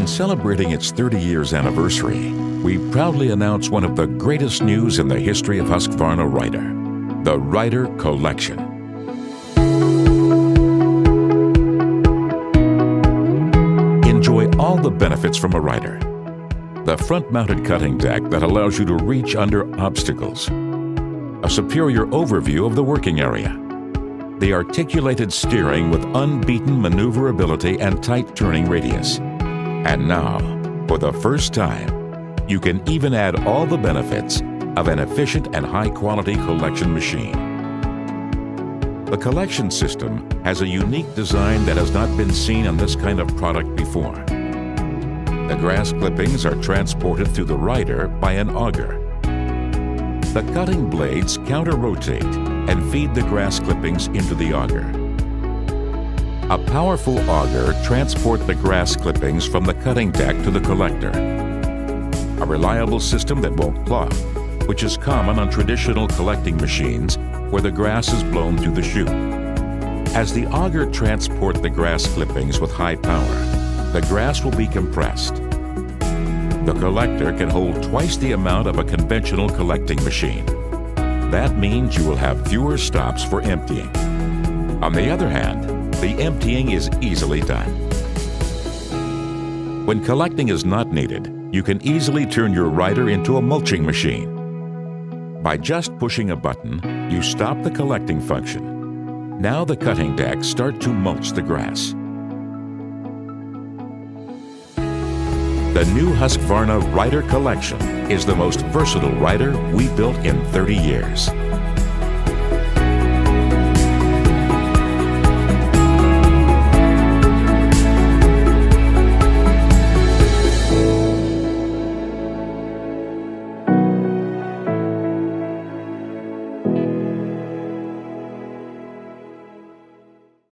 celebrating its 30 years anniversary, we proudly announce one of the greatest news in the history of Husqvarna Rider, the Rider Collection. Enjoy all the benefits from a Rider. The front-mounted cutting deck that allows you to reach under obstacles. A superior overview of the working area. The articulated steering with unbeaten maneuverability and tight turning radius. And now, for the first time, you can even add all the benefits of an efficient and high-quality collection machine. The collection system has a unique design that has not been seen on this kind of product before. The grass clippings are transported through the Rider by an auger. The cutting blades counter-rotate and feed the grass clippings into the auger. A powerful auger transports the grass clippings from the cutting deck to the collector. A reliable system that won't clog, which is common on traditional collecting machines where the grass is blown through the chute. As the auger transports the grass clippings with high power, the grass will be compressed. The collector can hold twice the amount of a conventional collecting machine. That means you will have fewer stops for emptying. On the other hand, the emptying is easily done. When collecting is not needed, you can easily turn your Rider into a mulching machine. By just pushing a button, you stop the collecting function. Now the cutting decks start to mulch the grass. The new Husqvarna Rider Collection is the most versatile Rider we built in 30 years.